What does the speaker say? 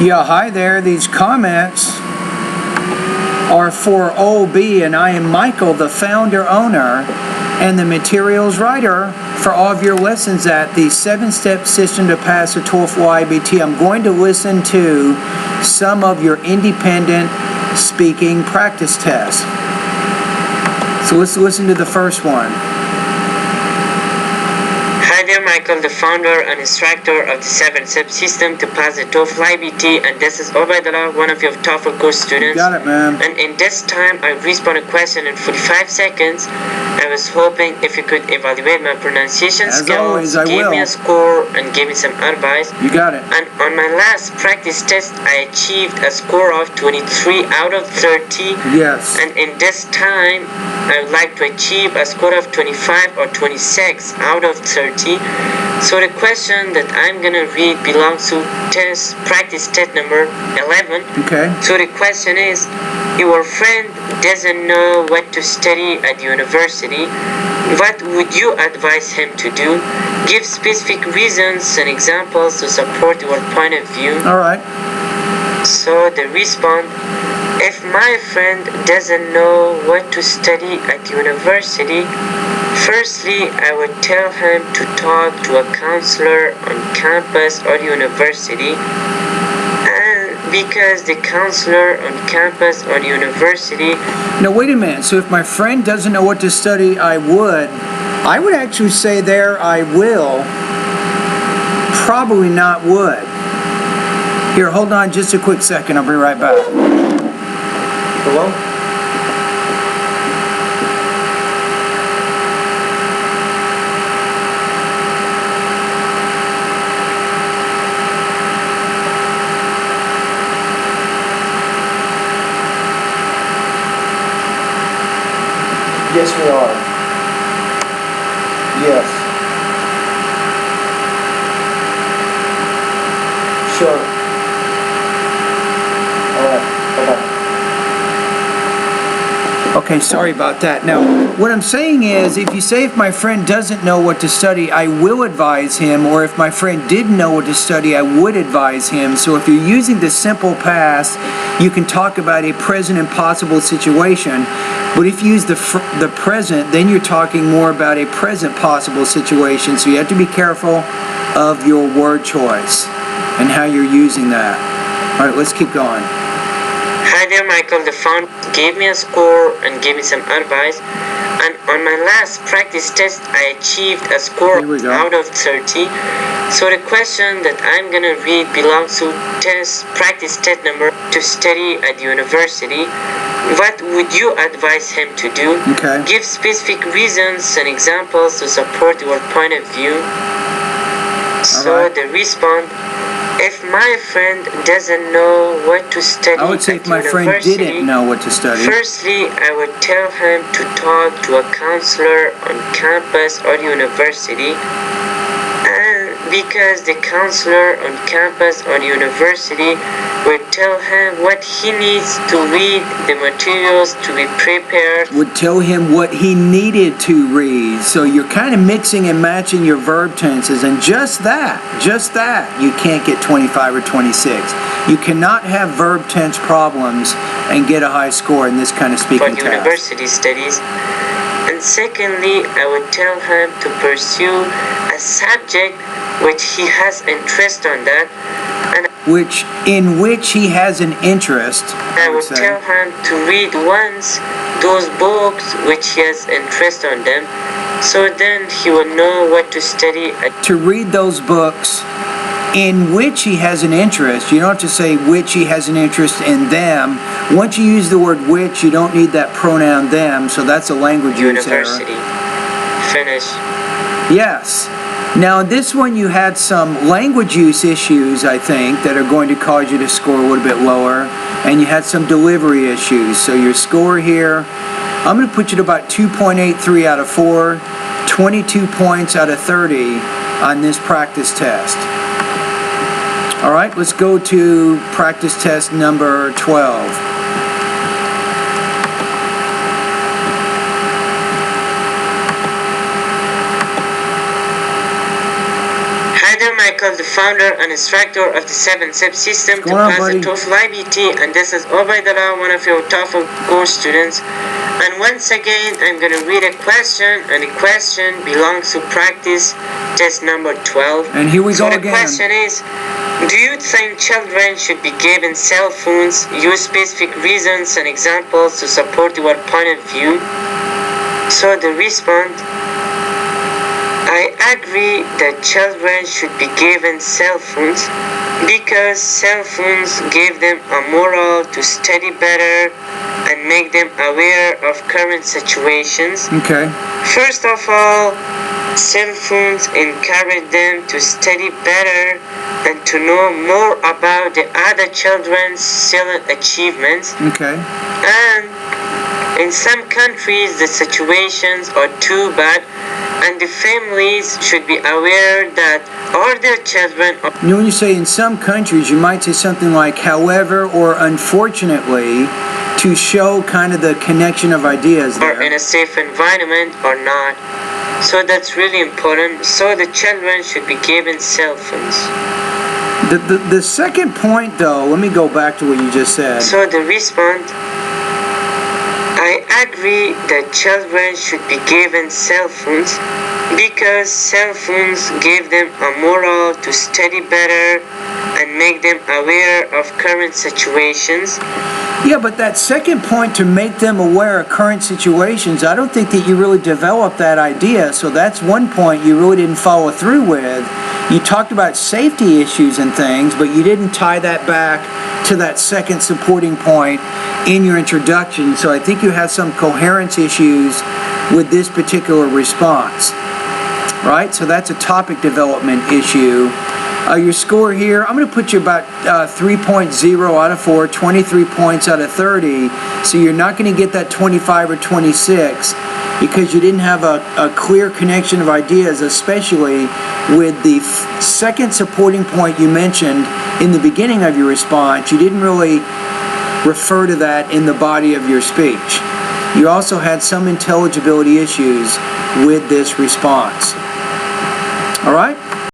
Yeah, hi there. These comments are for OB, and I am Michael, the founder, owner, and the materials writer for all of your lessons at the 7-step system to pass the TOEFL IBT. I'm going to listen to some of your independent speaking practice tests. So let's listen to the first one. Hi there, Michael, the founder and instructor of the 7-step system to pass the TOEFL IBT, and this is Obaidullah, one of your TOEFL course students. You got it, man. And in this time, I respond a question in 45 seconds. I was hoping if you could evaluate my pronunciation As skills, always, I give will. me a score, and give me some advice. You got it. And on my last practice test, I achieved a score of 23 out of 30. Yes. And in this time, I would like to achieve a score of 25 or 26 out of 30. So the question that I'm gonna read belongs to practice test number 11. Okay. So the question is, your friend doesn't know what to study at university. What would you advise him to do? Give specific reasons and examples to support your point of view. All right. So the response, if my friend doesn't know what to study at university, firstly, I would tell him to talk to a counselor on campus or university. And because the counselor on campus or university... Now, wait a minute. So if my friend doesn't know what to study, I would actually say there I will, probably not would. Here, hold on just a quick second. I'll be right back. Hello? Yes, we are. Yes. Sure. All right. Bye-bye. Okay, sorry about that. Now, what I'm saying is, if you say if my friend doesn't know what to study, I will advise him, or if my friend didn't know what to study, I would advise him. So if you're using the simple past, you can talk about a present and possible situation. But if you use the present, then you're talking more about a present possible situation. So you have to be careful of your word choice and how you're using that. All right, let's keep going. Hi there, Michael, the founder gave me a score and gave me some advice. And on my last practice test, I achieved a score out of 30. So the question that I'm gonna read belongs to practice test number to study at university. What would you advise him to do? Okay. Give specific reasons and examples to support your point of view. So the response, if my friend doesn't know what to study I would say if my friend didn't know what to study. Firstly, I would tell him to talk to a counselor on campus or university. And because the counselor on campus or university would tell him what he needs to read, the materials to be prepared. Would tell him what he needed to read. So you're kind of mixing and matching your verb tenses, and just that, you can't get 25 or 26. You cannot have verb tense problems and get a high score in this kind of speaking test. For university studies. And secondly, I would tell him to pursue a subject which he has interest on that, and in which he has an interest. I would tell him to read once those books which he has interest on them, so then he will know what to study. To read those books in which he has an interest. You don't have to say which he has an interest in them. Once you use the word which, you don't need that pronoun them, so that's a language use error. University. Finish. Yes. Now, this one you had some language use issues, I think, that are going to cause you to score a little bit lower, and you had some delivery issues. So your score here, I'm going to put you to about 2.83 out of 4, 22 points out of 30 on this practice test. All right, let's go to practice test number 12. Michael, the founder and instructor of the 7-step system to pass the TOEFL IBT, and this is Obaidullah, one of your TOEFL course students. And once again, I'm going to read a question, and the question belongs to practice test number 12. And here we go again. So the question is, do you think children should be given cell phones? Use specific reasons and examples to support your point of view. So the response, I agree that children should be given cell phones because cell phones give them a moral to study better and make them aware of current situations. Okay. First of all, cell phones encourage them to study better and to know more about the other children's silent achievements. Okay. And in some countries, the situations are too bad, and the families should be aware that all their children are. You know, when you say in some countries, you might say something like, however, or unfortunately, to show kind of the connection of ideas there. Or in a safe environment or not. So that's really important. So the children should be given cell phones. The second point, though, let me go back to what you just said. So the response, I agree that children should be given cell phones because cell phones give them a moral to study better and make them aware of current situations. Yeah, but that second point, to make them aware of current situations, I don't think that you really developed that idea. So that's one point you really didn't follow through with. You talked about safety issues and things, but you didn't tie that back to that second supporting point in your introduction. So I think you have some coherence issues with this particular response, right? So that's a topic development issue. Your score here, I'm going to put you about 3.0 out of 4, 23 points out of 30. So you're not going to get that 25 or 26 because you didn't have a clear connection of ideas, especially with the second supporting point you mentioned in the beginning of your response. You didn't really refer to that in the body of your speech. You also had some intelligibility issues with this response. All right?